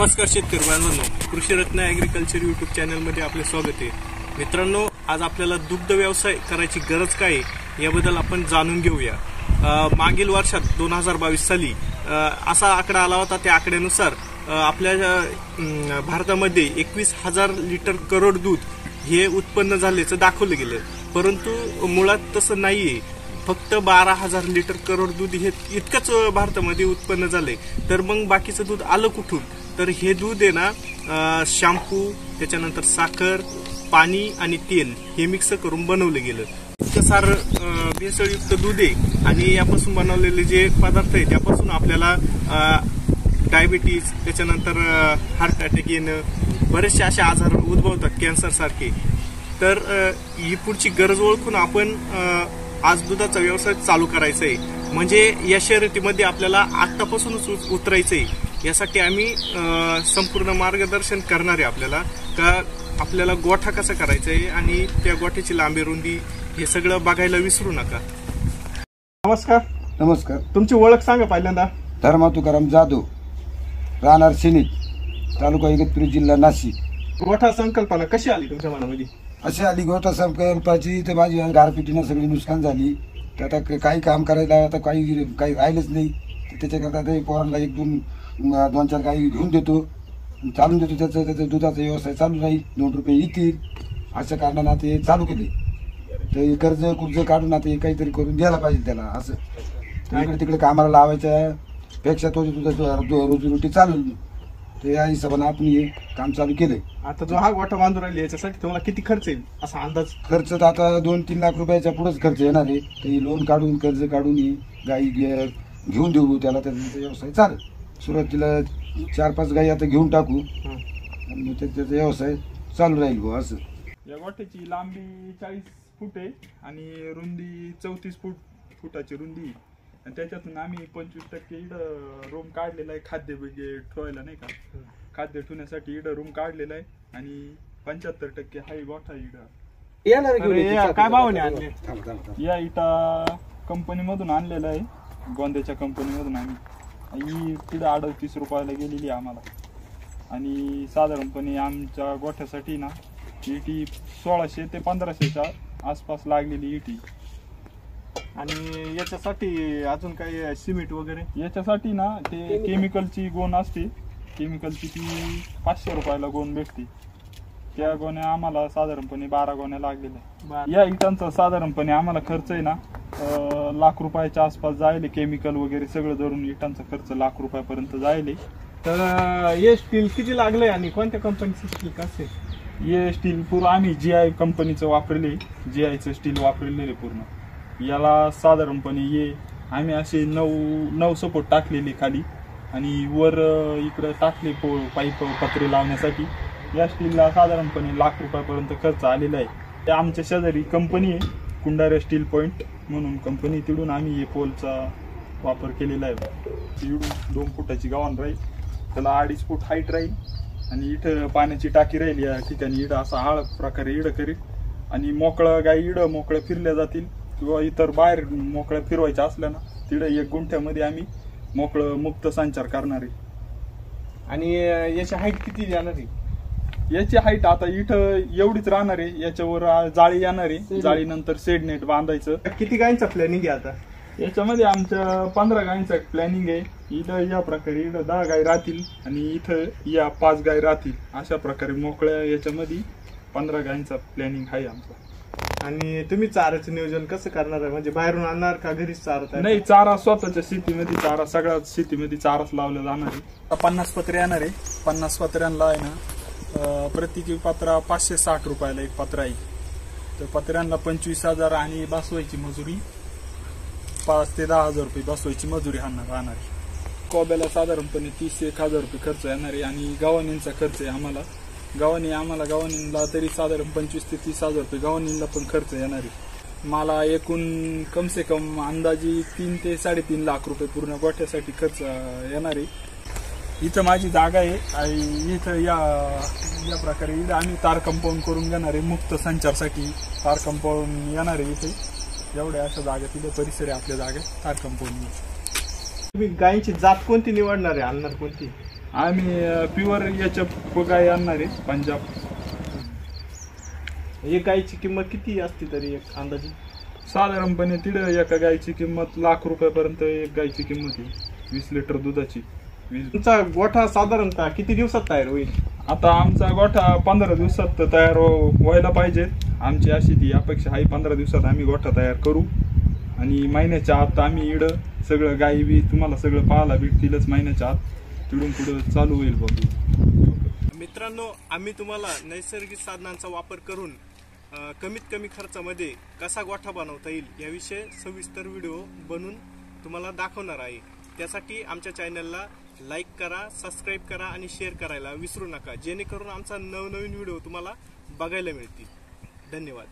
नमस्कार शेतकरी बांधवांनो, कृषी रत्न ॲग्रिकल्चर यूट्यूब चॅनलमध्ये आपले स्वागत आहे। मित्रांनो, आज आपल्याला दुग्ध व्यवसाय करायची गरज काय याबद्दल आपण जाणून घेऊया। मागील वर्षात 2022 साली असा आकडा आला होता। त्या आकड्यानुसार आपल्या भारतामध्ये 21,000 लिटर करोड दूध हे उत्पन्न झाल्याचं दाखवलं गेलं, परंतु मुळात तसं नाहीये। फक्त 12,000 लिटर करोड दूध हे इतकंच भारतामध्ये उत्पन्न झाले। तर मग बाकीचं दूध आलं कुठून? तर हे दूध आहे ना, शॅम्पू, त्याच्यानंतर साखर, पाणी आणि तेल हे मिक्स करून बनवलं गेलं। इतकं सारं भेसळयुक्त दूध आहे आणि यापासून बनवलेले जे पदार्थ आहे त्यापासून आपल्याला डायबिटीज, त्याच्यानंतर हार्ट अटॅक येणं, बरेचसे असे आजार उद्भवतात, कॅन्सर सारखे। तर ही पुढची गरज ओळखून आपण आज दुधाचा व्यवसाय चालू करायचा आहे। म्हणजे या शर्यतीमध्ये आपल्याला आतापासूनच उतरायचं आहे। यासाठी आम्ही संपूर्ण मार्गदर्शन करणार आहे आपल्याला, का आपल्याला गोठा कसा करायचा आहे आणि त्या गोठ्याची लांबी रुंदी हे सगळं बघायला विसरू नका। नमस्कार। नमस्कार। तुमची ओळख सांगा पहिल्यांदा। धर्मा तुकाराम जाधव, राहणार सिनित, तालुका इगतपुरी, जिल्हा नाशिक। गोठा संकल्पना कशी आली तुमच्या मनामध्ये? अशी आली गोठा संकल्पाची तर माझी गारपिटीनं सगळी नुकसान झाली। तर आता काही काम करायला आता काही राहिलंच नाही। त्याच्याकरता ते पोरांना दोन चार गाई घेऊन देतो, चालून देतो। त्याचा दुधाचा व्यवसाय चालू राहील, 2 रुपये येतील अशा कारणानं ते चालू केले। तर कर्ज काढून आता काहीतरी करून द्यायला पाहिजे त्याला। असं इकडे तिकडे कामाला लावायच्या पेक्षा तो रोजीरोटी चालू, ते या हिशोबाने आपण हे काम चालू केलंय। आता जो हा गोठा बांधून राहिला याच्यासाठी तुम्हाला किती खर्च येईल असा अंदाज? खर्च तर आता 2-3 लाख रुपयाच्या पुढेच खर्च येणार आहे। ते लोन काढून कर्ज काढून गाई घेऊन देऊ त्याला, त्याचा व्यवसाय चालेल। सुरुवातीला 4-5 गाई आता घेऊन टाकू आणि मग त्याचा व्यवसाय चालू राहील भाऊ। असं या गोठ्याची लांबी 40 फूट आहे आणि रुंदी 34 फुटाची रुंदी, आणि त्याच्यातून आम्ही 25% इकडं रूम काढलेला आहे, खाद्य ठेवायला नाही का, खाद्य ठेवण्यासाठी इकडं रूम काढलेला आहे आणि 75% हाही गोठा इकडं। काय भावाने आणले? या इटा कंपनीमधून आणलेला आहे, गोंद्याच्या कंपनीमधून। आम्ही ही तिथं 38 रुपयाला गेलेली आम्हाला, आणि साधारणपणे आमच्या गोठ्यासाठी ना इटी 1600 ते 1500च्या आसपास लागलेली इटी। आणि याच्यासाठी अजून काही सिमेंट वगैरे? याच्यासाठी ना ते केमिकलची गोण असते, केमिकलची ती 500 रुपयाला गोण भेटते। त्या गोण्या आम्हाला साधारणपणे 12 गोण्या लागलेल्या। या इटांचा साधारणपणे आम्हाला खर्च आहे ना लाख रुपयाच्या आसपास जायले, केमिकल वगैरे सगळं धरून इटांचा खर्च लाख रुपयापर्यंत जायले। तर हे स्टील किती लागलंय आणि कोणत्या कंपनीचं स्टील कसं? हे स्टील पूर्ण आम्ही GI कंपनीचं वापरले, GIचं स्टील वापरलेले पूर्ण। याला साधारणपणे आम्ही असे 9 सपोर्ट टाकलेले खाली, आणि वर इकडं टाकले पाईप पत्रे लावण्यासाठी। या स्टीलला साधारणपणे लाख रुपयापर्यंत खर्च आलेला आहे। त्या आमच्या शेजारी कंपनी आहे, कुंडारे स्टील पॉइंट म्हणून कंपनी, तिकडून आम्ही हे पोलचा वापर केलेला आहे। इकडून 2 फुटाची गावान राहील, त्याला 2.5 फूट हाईट राहील, आणि इथं पाण्याची टाकी राहील या ठिकाणी। इडं असा आळ प्रकारे इडं करील, आणि मोकळं गाई इडं मोकळ्या फिरल्या जातील, किंवा इतर बाहेर मोकळ्या फिरवायच्या असल्या ना तिकडे 1 गुंठ्यामध्ये आम्ही मोकळं मुक्त संचार करणार आहे। आणि याची हाईट किती जाणार आहे? याची हाईट आता इथं एवढीच राहणार आहे, याच्यावर जाळी येणार आहे, जाळीनंतर शेड नेट बांधायचं। किती गायींचा प्लॅनिंग आहे आता? याच्यामध्ये आमच्या 15 गायींचा प्लॅनिंग आहे। इथं या प्रकारे इथं 10 गाय राहतील आणि इथं या 5 गाय राहतील, अशा प्रकारे मोकळ्या याच्यामध्ये 15 गायींचा प्लॅनिंग आहे आमचा। आणि तुम्ही चाऱ्याचं नियोजन कसं करणार आहे? म्हणजे बाहेरून आणणार का घरीच चारत? नाही, चारा स्वतःच्या शेतीमध्ये, चारा सगळ्या शेतीमध्ये चाराच लावला जाणार आहे। 50 पत्रे येणार आहे। 50 पत्र्यांना आहे ना प्रत्येकी पत्रा 560 रुपयाला एक पत्रा आहे। तर पत्र्यांना 25,000 आणि बसवायची मजुरी 5 ते 10,000 रुपये बसवायची मजुरी राहणार आहे। कोब्याला साधारणपणे 30 ते 1,000 रुपये खर्च येणार आहे, आणि गव्हाणींचा खर्च आहे आम्हाला गव्हाणीला तरी साधारण 25 ते 30,000 रुपये गव्हाणीला पण खर्च येणार आहे। मला एकूण कम से कम अंदाजी 3 ते 3.5 लाख रुपये पूर्ण गोठ्यासाठी खर्च येणार आहे। इथं माझी जागा आहे, आणि इथं या प्रकारे इथं आम्ही तार कंपाऊंड करून घेणार आहे, मुक्त संचारसाठी तार कंपाऊंड येणार आहे इथे। एवढ्या अशा जागा तिथे परिसर आहे आपल्या जागेत तार कंपाऊंड। तुम्ही गायींची जात कोणती निवडणार आहे, आणणार कोणती? आम्ही प्युअर एचएफ गाय आणणार आहे पंजाब. एक गायची किंमत किती असते तरी एक अंदाजे? साधारणपणे तिथं एका गायची किंमत ₹1,00,000पर्यंत एक गायची किंमत आहे. 20 लिटर दुधाची. तुमचा गोठा साधारणतः किती दिवसात तयार होईल? आता आमचा गोठा 15 दिवसात तयार व्हायला पाहिजे. आमची अशी ती अपेक्षा आहे, 15 दिवसात आम्ही गोठा तयार करू आणि महिन्याच्या आत आम्ही इकडं सगळं गायी बी तुम्हाला सगळं पाहायला भेटतीलच. महिन्याच्या आत तिकडून पुढं चालू होईल बघू. मित्रांनो, आम्ही तुम्हाला नैसर्गिक साधनांचा वापर करून कमीत कमी खर्चामध्ये कसा गोठा बनवता येईल याविषयी सविस्तर व्हिडिओ बनवून तुम्हाला दाखवणार आहे. त्यासाठी आमच्या चॅनलला लाईक करा, सबस्क्राईब करा आणि शेअर करायला विसरू नका, जेणेकरून आमचा नवनवीन व्हिडिओ तुम्हाला बघायला मिळतील. धन्यवाद.